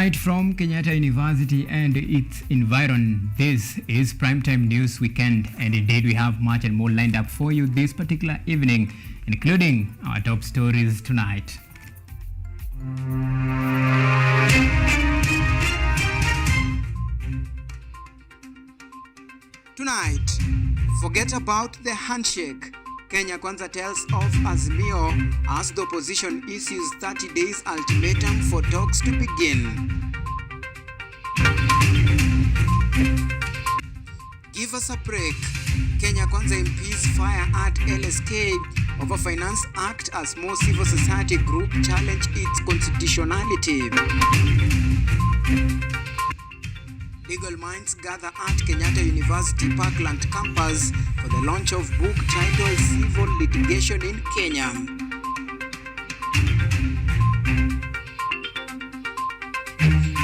Right from Kenyatta University and its environ, this is Primetime News Weekend, and indeed we have much and more lined up for you this particular evening, including our top stories tonight. Tonight, forget about the handshake. Kenya Kwanza tells of Azimio as the opposition issues 30 days ultimatum for talks to begin. Give us a break. Kenya Kwanza MPs fire at LSK over Finance Act as more civil society group challenge its constitutionality. Legal minds gather at Kenyatta University Parkland campus for the launch of book titled Civil Litigation in Kenya.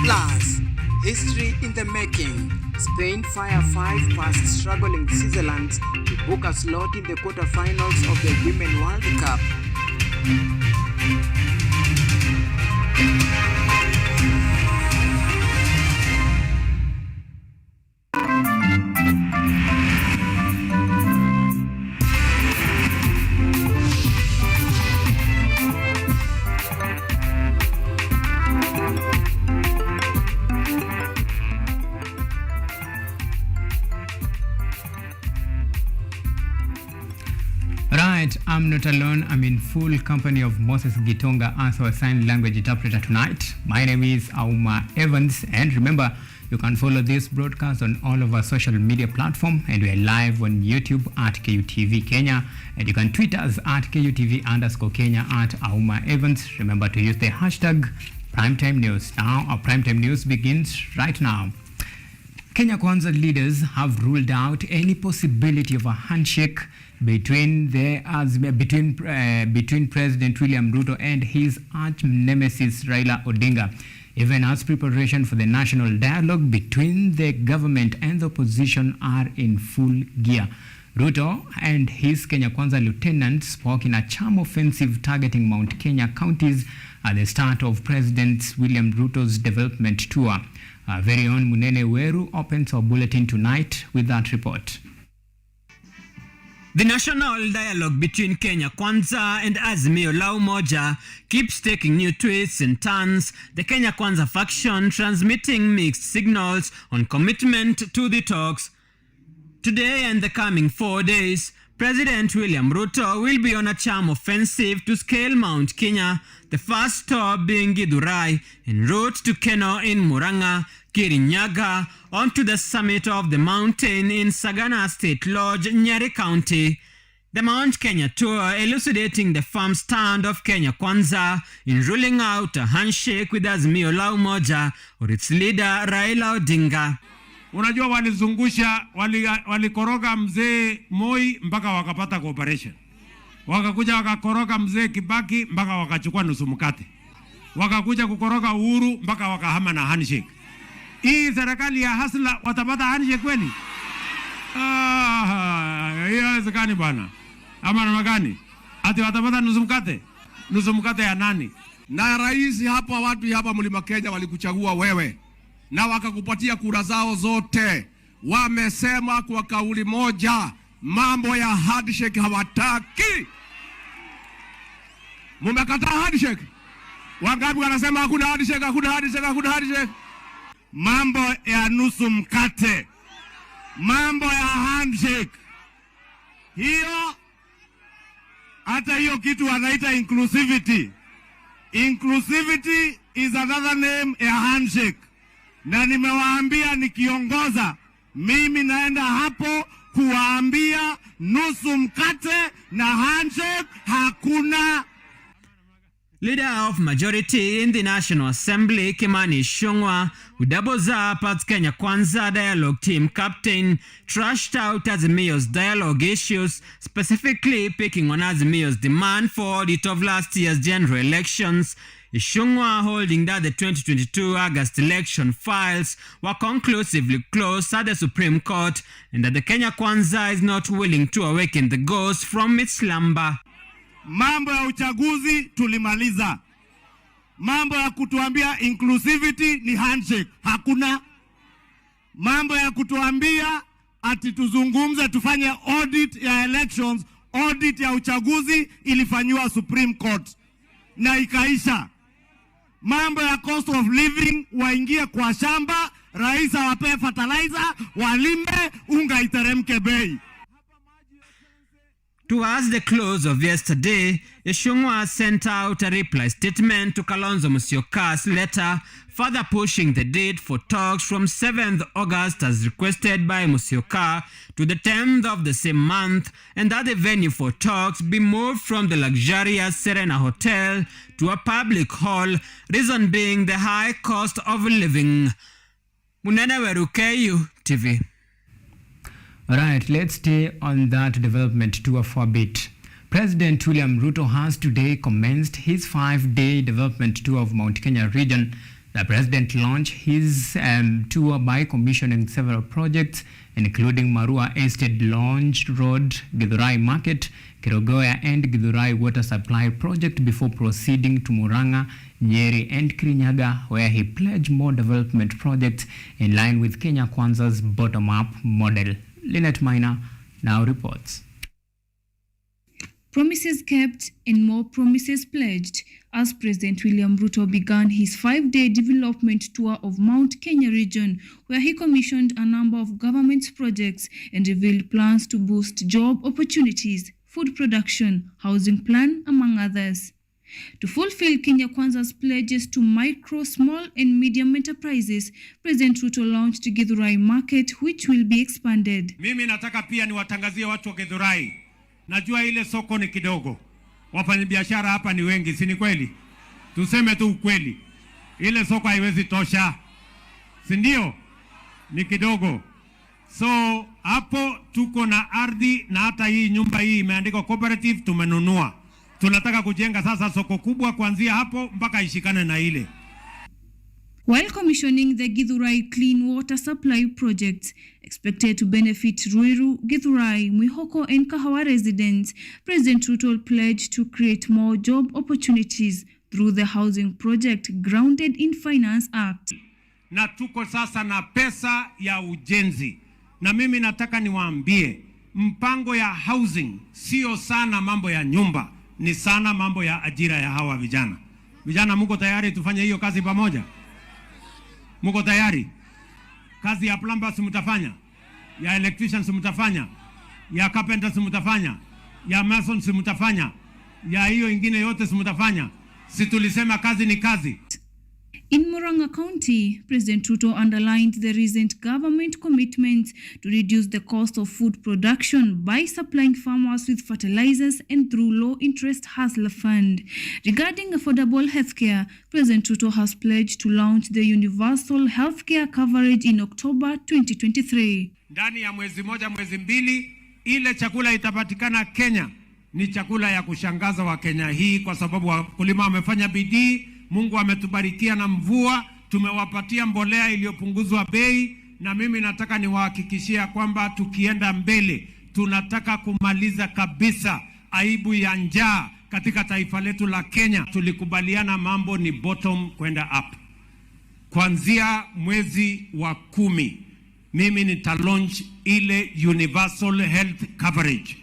Plus, history in the making. Spain fire 5 past struggling Switzerland to book a slot in the quarterfinals of the Women World Cup. Right, I'm not alone. I'm in full company of Moses GITONGA as our sign language interpreter tonight. My name is AUMA Evans, and remember, you can follow this broadcast on all of our social media platforms, and we are live on YouTube at KUTV Kenya, and you can tweet us at KUTV_Kenya at AUMA Evans. Remember to use the hashtag Primetime News. Now, our Primetime News begins right now. Kenya Kwanza leaders have ruled out any possibility of a handshake between President William Ruto and his arch nemesis Raila Odinga, even as preparation for the national dialogue between the government and the opposition are in full gear. Ruto and his Kenya Kwanza lieutenants spoke in a charm offensive targeting Mount Kenya counties at the start of President William Ruto's development tour. Our very own Munene Weru opens our bulletin tonight with that report. The national dialogue between Kenya Kwanza and Azimio la Umoja keeps taking new twists and turns, the Kenya Kwanza faction transmitting mixed signals on commitment to the talks. Today and the coming 4 days, President William Ruto will be on a charm offensive to scale Mount Kenya, the first stop being Githurai, en route to Keno in Murang'a, Kirinyaga, onto the summit of the mountain in Sagana State Lodge, Nyeri County. The Mount Kenya tour elucidating the firm stand of Kenya Kwanza in ruling out a handshake with Azimio la Umoja or its leader Raila Odinga. Unajua walizungusha, walikoroga mzee Moi mpaka wakapata cooperation. Wakakuja wakakoroga mzee Kibaki mpaka wakachukua nusu mkate. Wakakuja kukoroga Uhuru mpaka wakahama na handshake. Hii serikali ya hasla watapata handshake kweli? Hiyo haiwezekani bwana. Ama namna gani? Ati watapata nusu mkate? Nusu mkate ya nani? Na rais hapa, watu hapa Mlima Kenya walikuchagua wewe na wakakupatia kura zao zote. Wamesema kwa kauli moja, mambo ya handshake hawataki. Mumekataa handshake. Wangapi wanasema hakuna handshake, hakuna handshake, hakuna handshake? Mambo ya nusu mkate, mambo ya handshake, hiyo hata hiyo kitu wanaita inclusivity. Inclusivity is another name ya handshake. Na nimewaambia nikiongoza, mimi naenda hapo kuwaambia nusu mkate na handshake hakuna. Leader of majority in the National Assembly, Kimani Ichung'wah, who doubles up as Kenya Kwanza dialogue team captain, trashed out Azimio's dialogue issues, specifically picking on Azimio's demand for audit of last year's general elections. Ichung'wah holding that the 2022 August election files were conclusively closed at the Supreme Court and that the Kenya Kwanza is not willing to awaken the ghost from its slumber. Mambo ya uchaguzi tulimaliza. Mambo ya kutuambia inclusivity ni handshake, hakuna. Mambo ya kutuambia ati tuzungumze tufanye audit ya elections, audit ya uchaguzi ilifanywa Supreme Court na ikaisha. Mambo ya cost of living, waingie kwa shamba, rais awape fertilizer, walime, unga iteremke bei. Towards the close of yesterday, Ishungwa sent out a reply statement to Kalonzo Musyoka's letter, further pushing the date for talks from 7th August as requested by Musyoka to the 10th of the same month, and that the venue for talks be moved from the luxurious Serena Hotel to a public hall, reason being the high cost of living. Munene Werukeyu TV. All right, let's stay on that development tour for a bit. President William Ruto has today commenced his 5-day development tour of Mount Kenya region. The president launched his tour by commissioning several projects, including Marua Estate Launch Road, Githurai Market, Kirogoya and Githurai Water Supply Project before proceeding to Muranga, Nyeri and Kirinyaga, where he pledged more development projects in line with Kenya Kwanza's bottom-up model. Lynette Minor now reports. Promises kept and more promises pledged as President William Ruto began his 5-day development tour of Mount Kenya region, where he commissioned a number of government projects and revealed plans to boost job opportunities, food production, housing plan, among others. To fulfill Kenya Kwanza's pledges to micro, small and medium enterprises, President Ruto launched Githurai Market, which will be expanded. Mimi nataka pia niwatangazie watu wa Githurai. Najua ile soko ni kidogo. Wafanyabiashara hapa ni wengi, si ni kweli? Tuseme tu ukweli. Ile soko haiwezi tosha. Si ndio? Ni kidogo. So hapo tuko na ardhi na hata hii nyumba hii imeandikwa cooperative tumenunua. Tunataka kujenga sasa soko kubwa kuanzia hapo mpaka ishikane na ile. While commissioning the Githurai Clean Water Supply Project, expected to benefit Ruiru, Githurai, Mwihoko and Kahawa residents, President Ruto pledged to create more job opportunities through the housing project grounded in Finance Act. Na tuko sasa na pesa ya ujenzi. Na mimi nataka niwaambie, mpango ya housing sio sana mambo ya nyumba, ni sana mambo ya ajira ya hawa vijana. Vijana mko tayari tufanye hiyo kazi pamoja? Mko tayari? Kazi ya plumbers mtafanya, ya electricians mtafanya, ya carpenters mtafanya, ya masons mtafanya, ya hiyo ingine yote mtafanya. Si tulisema kazi ni kazi. In Muranga County, President Ruto underlined the recent government commitment to reduce the cost of food production by supplying farmers with fertilizers and through low-interest Hustler Fund. Regarding affordable healthcare, President Ruto has pledged to launch the universal healthcare coverage in October 2023. Ndani ya mwezi moja, mwezi mbili, ile chakula itapatikana Kenya ni chakula ya kushangaza wa Kenya hii, kwa sababu wakulima wamefanya bidii. Mungu ametubarikia na mvua, tumewapatia mbolea iliyopunguzwa bei, na mimi nataka niwahakikishia kwamba tukienda mbele tunataka kumaliza kabisa aibu ya njaa katika taifa letu la Kenya. Tulikubaliana mambo ni bottom kwenda up. Kuanzia mwezi wa 10 mimi nitalaunch ile universal health coverage.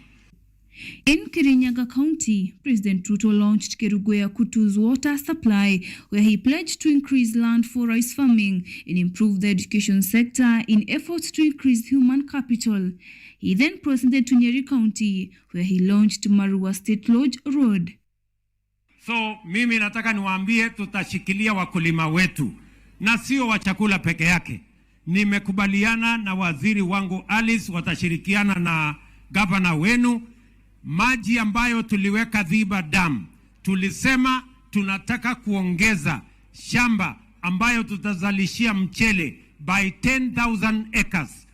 In Kirinyaga County, President Ruto launched Kerugoya Kutu's water supply, where he pledged to increase land for rice farming and improve the education sector in efforts to increase human capital. He then proceeded to Nyeri County, where he launched Marua State Lodge Road. So mimi nataka niwaambie tutashikilia wakulima wetu na sio wa chakula peke yake. Nimekubaliana na waziri wangu Alice, watashirikiana na gavana wenu. Maji ambayo tuliweka Dhiba Dam, tulisema tunataka kuongeza shamba ambayo tutazalishia mchele by 10,000 acres.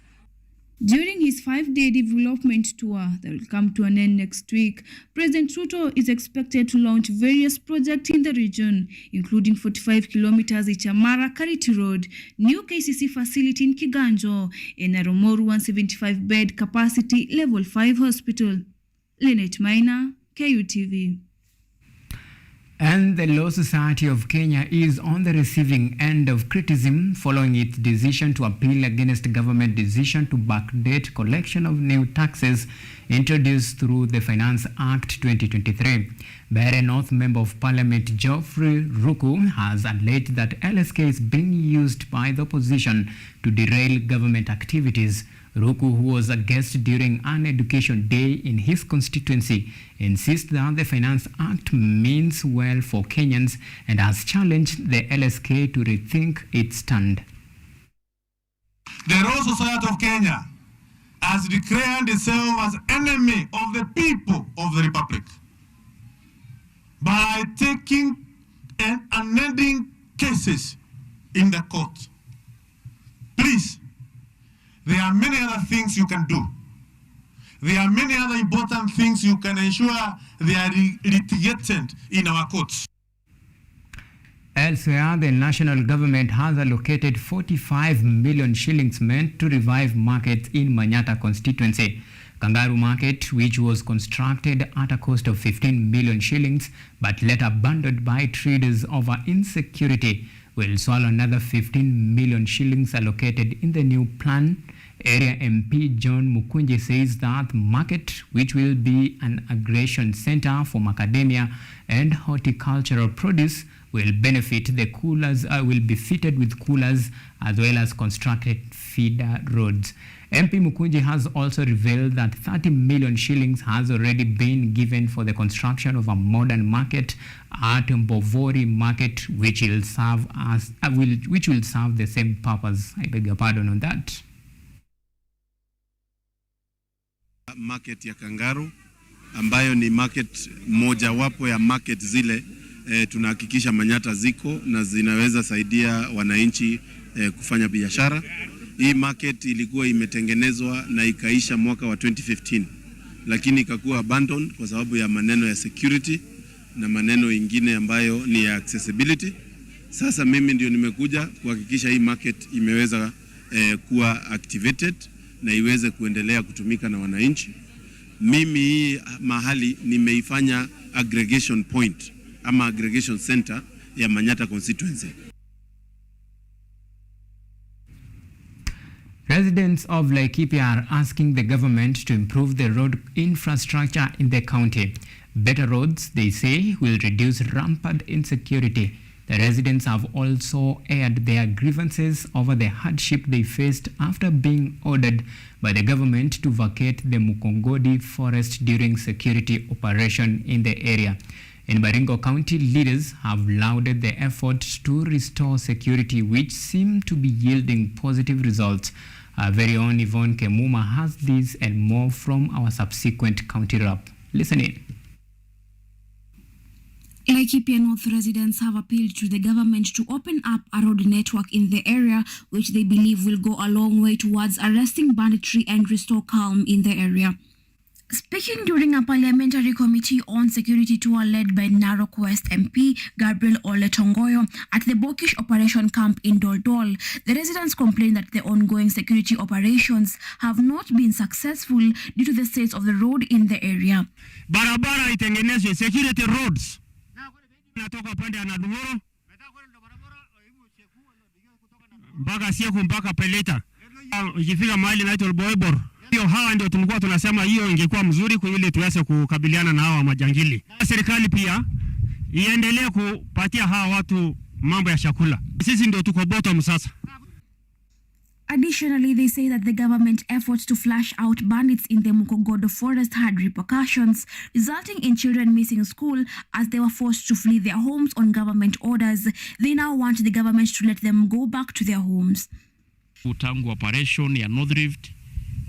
During his 5-day development tour that will come to an end next week, President Ruto is expected to launch various projects in the region, including 45 kilometers Ichamara Kariti Road, new KCC facility in Kiganjo, and a Rumoru 175-bed capacity level 5 hospital. Lynette Minor, KUTV. And the Law Society of Kenya is on the receiving end of criticism following its decision to appeal against government decision to backdate collection of new taxes introduced through the Finance Act 2023. Bahrain North Member of Parliament Geoffrey Ruku has alleged that LSK is being used by the opposition to derail government activities. Ruku, who was a guest during an education day in his constituency, insists that the Finance Act means well for Kenyans and has challenged the LSK to rethink its stand. The Law Society of Kenya has declared itself as enemy of the people of the Republic by taking and unending cases in the court. Please, there are many other things you can do. There are many other important things you can ensure they are litigated in our courts. Elsewhere, the national government has allocated 45 million shillings meant to revive markets in Manyata constituency. Kangaroo Market, which was constructed at a cost of 15 million shillings but later abandoned by traders over insecurity, will swallow another 15 million shillings allocated in the new plan. Area MP John Mukunji says that market, which will be an aggregation center for macadamia and horticultural produce, will benefit the coolers, will be fitted with coolers as well as constructed feeder roads. MP Mukunji has also revealed that 30 million shillings has already been given for the construction of a modern market at Mbovori Market, which will serve as which will serve the same purpose. I beg your pardon on that. Market ya Kangaroo ambayo ni market moja wapo ya market zile tunahakikisha Manyata ziko na zinaweza saidia wananchi kufanya biashara. Hii market ilikuwa imetengenezwa na ikaisha mwaka wa 2015, lakini ikakuwa abandoned kwa sababu ya maneno ya security na maneno ingine ambayo ni ya accessibility. Sasa mimi ndio nimekuja kuhakikisha hii market imeweza kuwa activated na iweze kuendelea kutumika na wananchi. Mimi hii mahali nimeifanya aggregation point ama aggregation center ya Manyata constituency. Residents of Laikipia are asking the government to improve the road infrastructure in the county. Better roads, they say, will reduce rampant insecurity. The residents have also aired their grievances over the hardship they faced after being ordered by the government to vacate the Mukongodi forest during security operation in the area. In Baringo County, leaders have lauded the efforts to restore security, which seem to be yielding positive results. Our very own Yvonne Kemuma has this and more from our subsequent county rep. Listen in. Laikipia North residents have appealed to the government to open up a road network in the area, which they believe will go a long way towards arresting banditry and restore calm in the area. Speaking during a parliamentary committee on security tour led by Narok West MP Gabriel Oletongoyo at the Bokish operation camp in Doldol, the residents complained that the ongoing security operations have not been successful due to the state of the road in the area. Barabara itengenezwe, security roads. Natoka pande ya Nadungoro mpaka Sieku mpaka Peleta, ikifika mahali naitwa Boibor. Hiyo hawa ndio tulikuwa tunasema hiyo ingekuwa mzuri kwa ili tuweze kukabiliana na hawa majangili. Serikali pia iendelee kupatia hawa watu mambo ya chakula. Sisi ndio tuko bottom sasa. Additionally, they say that the government efforts to flush out bandits in the Mukogodo forest had repercussions, resulting in children missing school as they were forced to flee their homes on government orders. They now want the government to let them go back to their homes. Tangu operation ya North Rift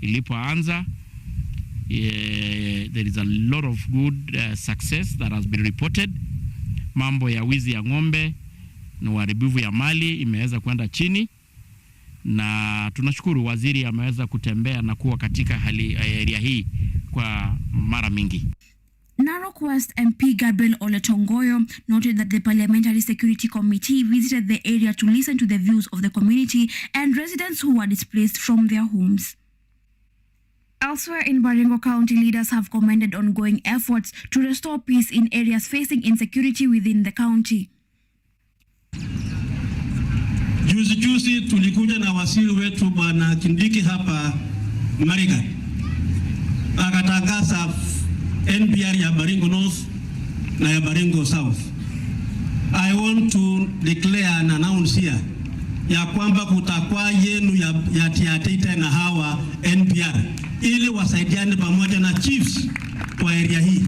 ilipoanza, there is a lot of good success that has been reported. Mambo ya wizi ya ng'ombe na uharibifu ya mali imeweza kwenda chini, na tunashukuru waziri ameweza kutembea na kuwa katika hali area hii kwa mara mingi. Narok West MP Gabriel Oletongoyo noted that the Parliamentary Security Committee visited the area to listen to the views of the community and residents who were displaced from their homes. Elsewhere in Baringo County, leaders have commended ongoing efforts to restore peace in areas facing insecurity within the county. Juzi tulikuja na waziri wetu Bwana Kindiki hapa Marigat. Akatangaza NPR ya Baringo North na ya Baringo South. I want to declare and announce here ya kwamba kutakuwa yenu ya tiatita na hawa NPR ili wasaidiane pamoja na chiefs kwa area hii.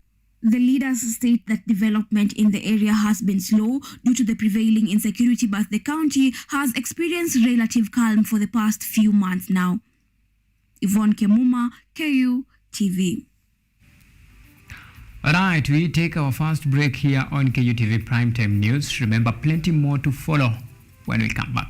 The leaders state that development in the area has been slow due to the prevailing insecurity, but the county has experienced relative calm for the past few months now. Yvonne Kemuma, KU TV. All right, we take our first break here on KU TV Primetime News. Remember, plenty more to follow when we come back.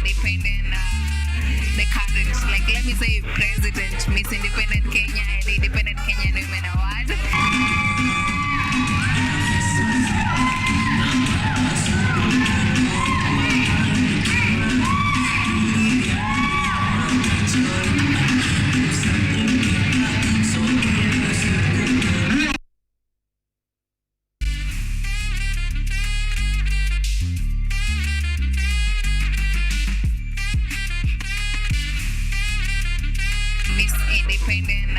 Independent, the current, like let me say President, Miss Independent Kenya and the Independent Kenyan Women Award. Independent,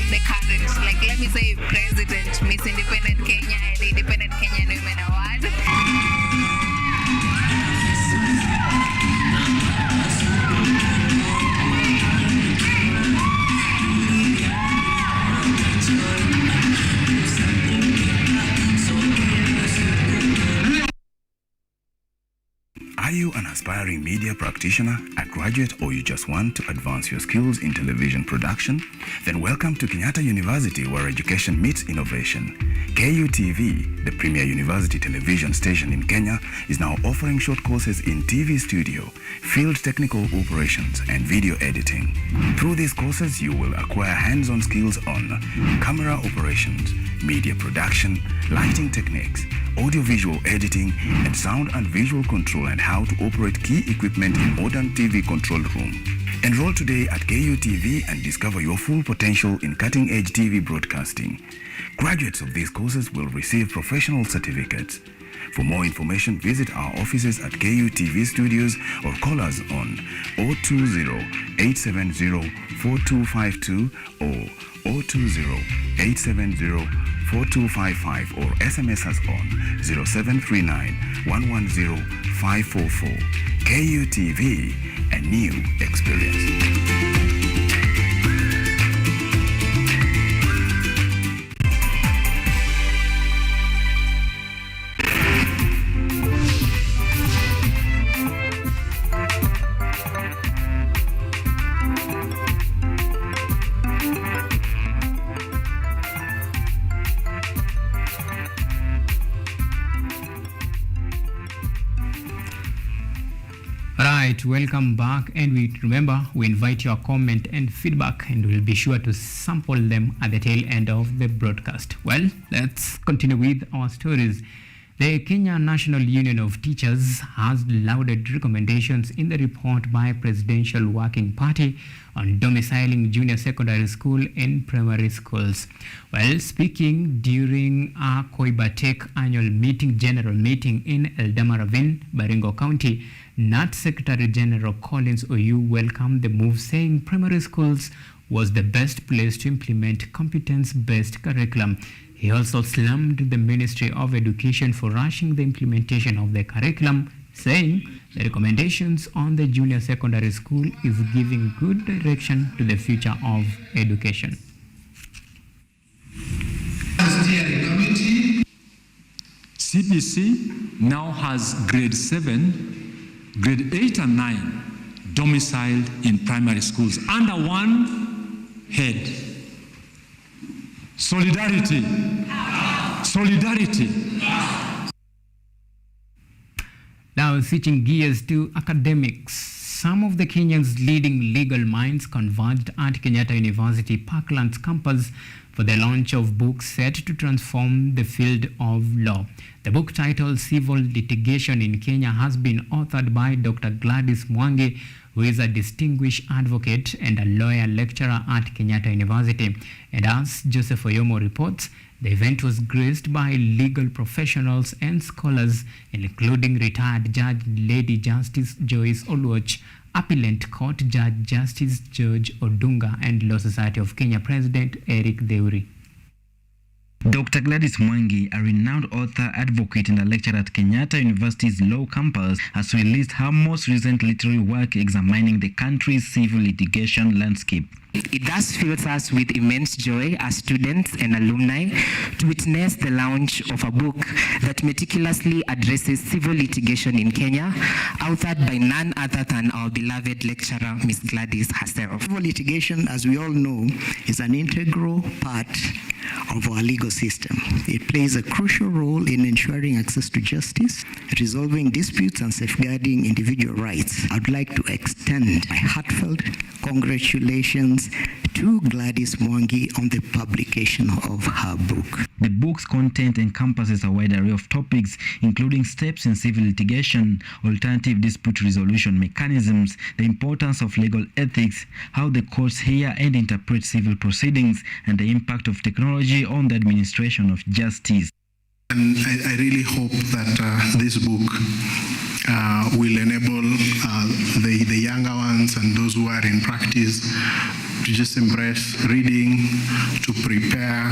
the current, like let me say President, Miss Independent Kenya and the Independent Kenyan Women Award. Are you an aspiring media practitioner, a graduate, or you just want to advance your skills in television production? Then welcome to Kenyatta University, where education meets innovation. KUTV, the premier university television station in Kenya, is now offering short courses in TV studio, field technical operations, and video editing. Through these courses, you will acquire hands-on skills on camera operations, media production, lighting techniques, audio-visual editing, and sound and visual control, and how to operate key equipment in modern TV control room. Enroll today at KUTV and discover your full potential in cutting-edge TV broadcasting. Graduates of these courses will receive professional certificates. For more information, visit our offices at KUTV Studios or call us on 020-870-4252 or 020-870-4255 or SMS us on 0739-110-544. KUTV, a new experience. Right, welcome back, and we invite your comment and feedback, and we'll be sure to sample them at the tail end of the broadcast. Well, let's continue with our stories. The Kenya National Union of Teachers has lauded recommendations in the report by Presidential Working Party on domiciling junior secondary school and primary schools. While speaking during a Koibatek annual general meeting in Eldamaravin, Baringo County, NAT Secretary General Collins Oyu welcomed the move, saying primary schools was the best place to implement competence-based curriculum. He also slammed the Ministry of Education for rushing the implementation of the curriculum saying the recommendations on the junior secondary school is giving good direction to the future of education. CBC now has grade 7, grade 8 and 9 domiciled in primary schools under one head. Solidarity. Solidarity. Now switching gears to academics. Some of the Kenya's leading legal minds converged at Kenyatta University Parklands campus for the launch of books set to transform the field of law. The book titled Civil Litigation in Kenya has been authored by Dr. Gladys Mwangi, who is a distinguished advocate and a lawyer lecturer at Kenyatta University. And as Joseph Oyomo reports, the event was graced by legal professionals and scholars, including retired Judge Lady Justice Joyce Oluoch, Appellant Court Judge Justice George Odunga, and Law Society of Kenya President Eric Deuri. Dr. Gladys Mwangi, a renowned author, advocate, and a lecturer at Kenyatta University's Law Campus, has released her most recent literary work examining the country's civil litigation landscape. It thus fills us with immense joy as students and alumni to witness the launch of a book that meticulously addresses civil litigation in Kenya, authored by none other than our beloved lecturer, Ms. Gladys herself. Civil litigation, as we all know, is an integral part of our legal system. It plays a crucial role in ensuring access to justice, resolving disputes, and safeguarding individual rights. I'd like to extend my heartfelt congratulations to Gladys Mwangi on the publication of her book. The book's content encompasses a wide array of topics, including steps in civil litigation, alternative dispute resolution mechanisms, the importance of legal ethics, how the courts hear and interpret civil proceedings, and the impact of technology on the administration of justice. And I really hope that this book will enable the younger ones and those who are in practice to just embrace reading, to prepare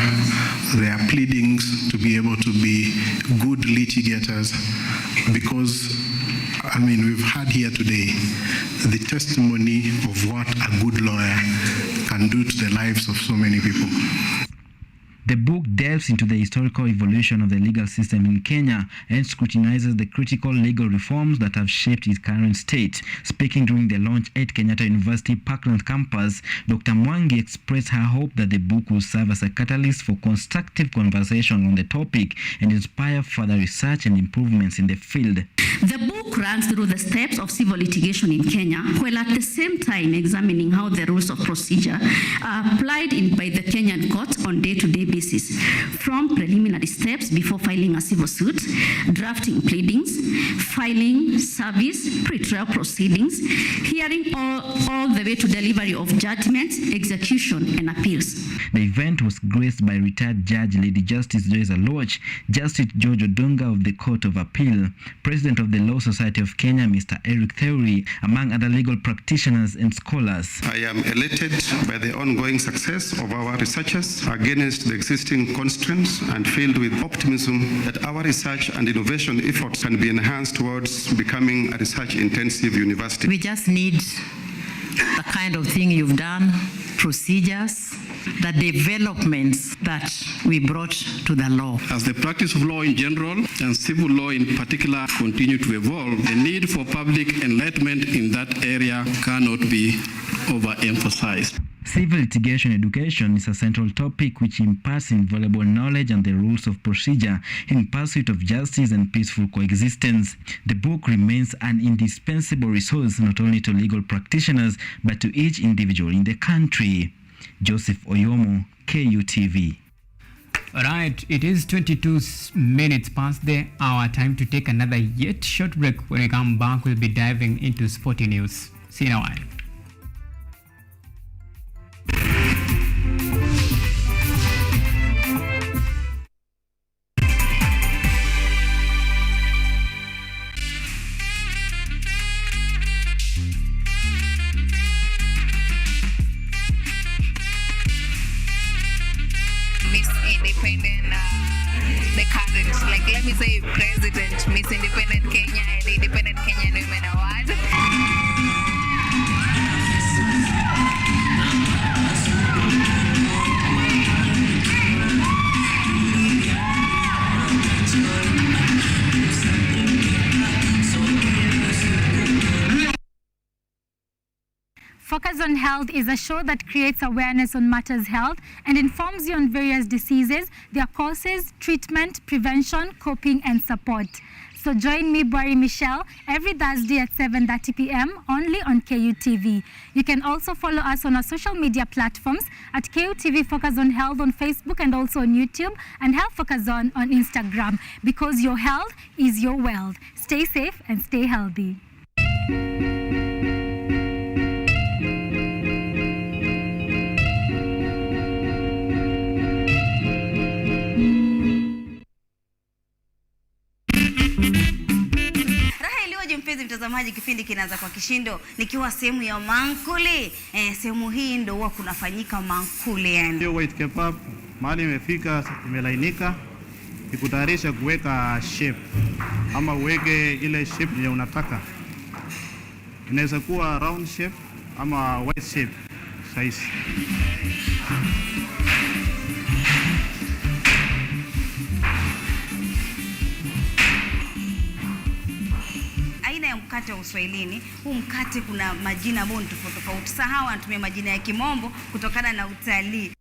their pleadings, to be able to be good litigators. Because, I mean, we've had here today the testimony of what a good lawyer can do to the lives of so many people. The book delves into the historical evolution of the legal system in Kenya and scrutinizes the critical legal reforms that have shaped its current state. Speaking during the launch at Kenyatta University Parkland campus, Dr. Mwangi expressed her hope that the book will serve as a catalyst for constructive conversation on the topic and inspire further research and improvements in the field. The book runs through the steps of civil litigation in Kenya, while at the same time examining how the rules of procedure are applied by the Kenyan courts on day-to-day basis, from preliminary steps before filing a civil suit, drafting pleadings, filing, service, pre-trial proceedings, hearing all the way to delivery of judgments, execution, and appeals. The event was graced by retired Judge Lady Justice Joyce Oluoch, Justice George Odunga of the Court of Appeal, President of the Law Society of Kenya, Mr. Eric Deuri, among other legal practitioners and scholars. I am elated by the ongoing success of our researchers against the existing constraints and filled with optimism that our research and innovation efforts can be enhanced towards becoming a research-intensive university. We just need the kind of thing you've done, procedures, the developments that we brought to the law. As the practice of law in general and civil law in particular continue to evolve, the need for public enlightenment in that area cannot be overemphasized. Civil litigation education is a central topic which imparts invaluable knowledge and the rules of procedure in pursuit of justice and peaceful coexistence. The book remains an indispensable resource not only to legal practitioners but to each individual in the country. Joseph Oyomo, KUTV. All right, it is 22 minutes past the hour. Time to take another yet short break. When we come back, we'll be diving into sporting news. See you in a while. Miss Independent the current, like let me say president, Miss Independent Kenya and Independent Kenyan Women Award. Focus on Health is a show that creates awareness on matters health and informs you on various diseases, their causes, treatment, prevention, coping, and support. So join me, Bwari Michelle, every Thursday at 7:30 p.m. only on KUTV. You can also follow us on our social media platforms at KUTV Focus on Health on Facebook and also on YouTube, and Health Focus on Instagram, because your health is your wealth. Stay safe and stay healthy. Mpenzi mtazamaji, kipindi kinaanza kwa kishindo nikiwa sehemu ya mankuli. Sehemu hii ndio huwa kunafanyika mankuli yani. Hiyo white kebab mahali imefika imelainika, ikutayarisha kuweka shape ama uweke ile shape yenye unataka. Inaweza kuwa round shape ama white shape size. Mkate wa Uswahilini, huu mkate kuna majina ambayo ni tofauti tofauti. Sasa hawa wanatumia majina ya Kimombo kutokana na utalii.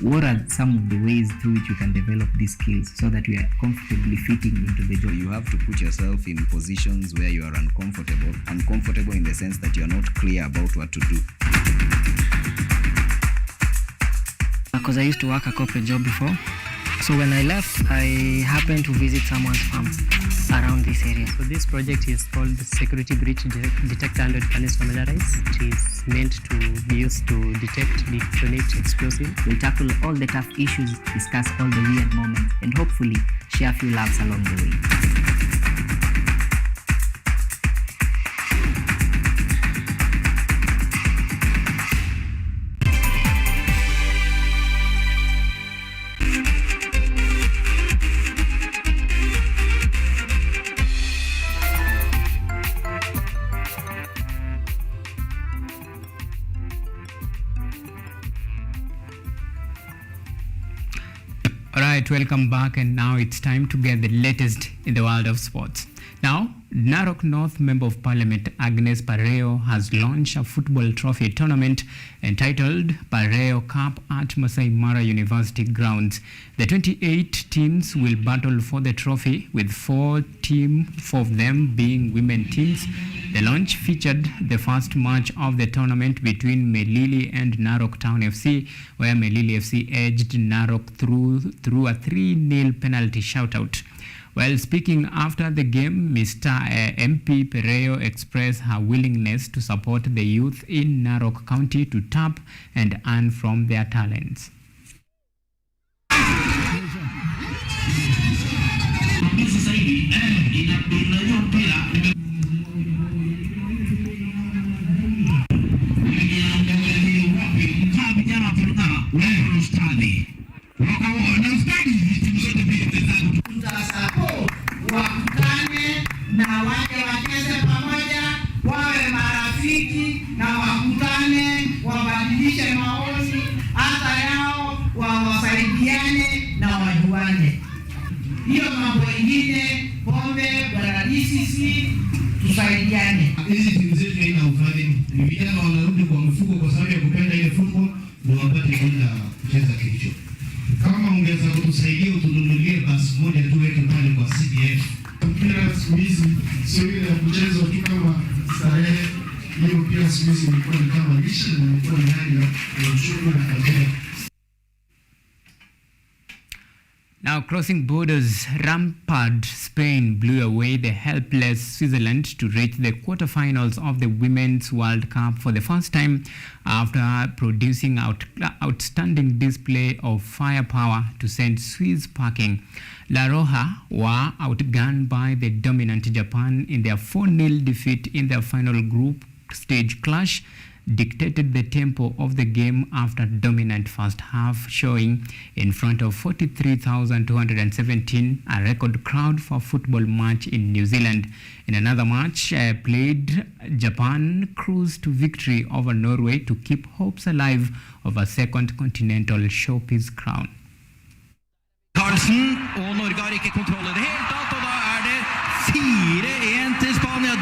What are some of the ways through which you can develop these skills so that you are comfortably fitting into the job? You have to put yourself in positions where you are uncomfortable in the sense that you are not clear about what to do. Because I used to work a corporate job before. So when I left, I happened to visit someone's farm around this area. So this project is called Security Breach Detector and Readiness Familiarize. It is meant to be used to detect, detonate explosives. We'll tackle all the tough issues, discuss all the weird moments, and hopefully share a few laughs along the way. Alright, welcome back, and now it's time to get the latest in the world of sports. Now, Narok North Member of Parliament Agnes Pareo has launched a football trophy tournament entitled Pareo Cup at Masai Mara University grounds. The 28 teams will battle for the trophy, with four of them being women teams. The launch featured the first match of the tournament between Melili and Narok Town FC, where Melili FC edged Narok through a 3-0 penalty shoutout. While speaking after the game, Mr. MP Pereo expressed her willingness to support the youth in Narok County to tap and earn from their talents. Wakutane na waje wacheze pamoja, wawe marafiki na wakutane, wabadilishe maoni hata yao, wasaidiane na wajuane. Hiyo mambo ingine pombe barabisisi tusaidiane. Hizi timu zetu haina ufadhili. Vijana wanarudi kwa mfuko kwa sababu ya kupenda ile football ndio wapate kwenda kucheza kesho. Kama ungeweza kutusaidia utununulie basi moja tu weke pale kwa CDF. Mpira siku hizi sio ile ya kucheza tu kama starehe. Hiyo pia siku hizi imekuwa ni kama lishe na imekuwa ni hali ya uchumi na kadhalika. Now Now, crossing borders, rampant Spain blew away the helpless Switzerland to reach the quarterfinals of the Women's World Cup for the first time after producing outstanding display of firepower to send Swiss packing. La Roja were outgunned by the dominant Japan in their 4-0 defeat in their final group stage clash, dictated the tempo of the game after dominant first half showing in front of 43,217, a record crowd for a football match in New Zealand. In another match played, Japan cruised to victory over Norway to keep hopes alive of a second continental showpiece crown. Carlsen, og Norge har ikke kontroll i det hele tatt, og da det 4-1 til Spania.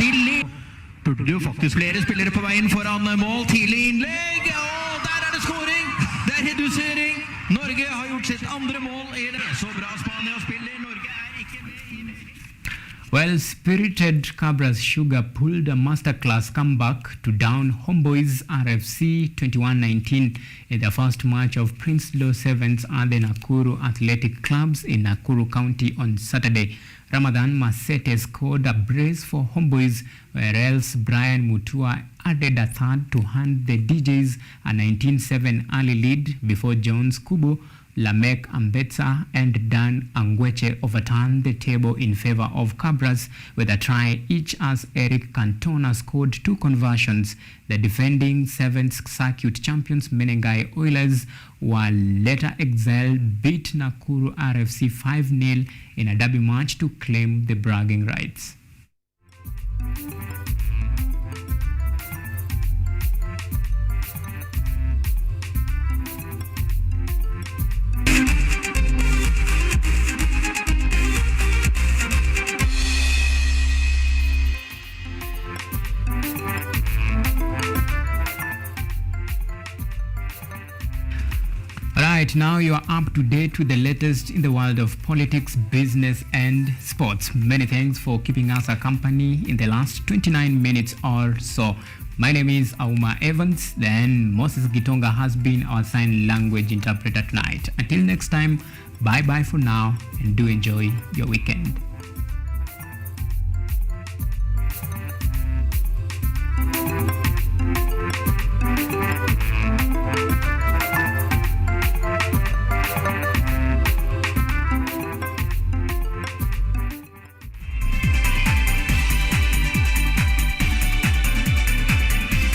De burde jo faktisk flere spillere på veien foran mål, tidlig innlegg, og der det scoring, det redusering. Norge har gjort sitt andre mål, det så bra Spania spiller, Norge ikke med i det. Well, spirited Cabras Sugar pulled a masterclass comeback to down Homeboys RFC 21-19 in the first match of Prince Law Sevens at the Nakuru Athletic Clubs in Nakuru County on Saturday. Ramadan Masete scored a brace for Homeboys, where else Brian Mutua added a third to hand the DJs a 19-7 early lead before Jones Kubo, Lamek Ambetsa and Dan Angweche overturned the table in favor of Cabras with a try each as Eric Cantona scored 2 conversions. The defending 7th circuit champions Menengai Oilers were later exiled, beat Nakuru RFC 5-0 in a derby match to claim the bragging rights. Right, now you are up to date with the latest in the world of politics, business and sports. Many thanks for keeping us a company in the last 29 minutes or so. My name is AUMA Evans. Then Moses Gitonga has been our sign language interpreter tonight. Until next time, bye-bye for now and do enjoy your weekend.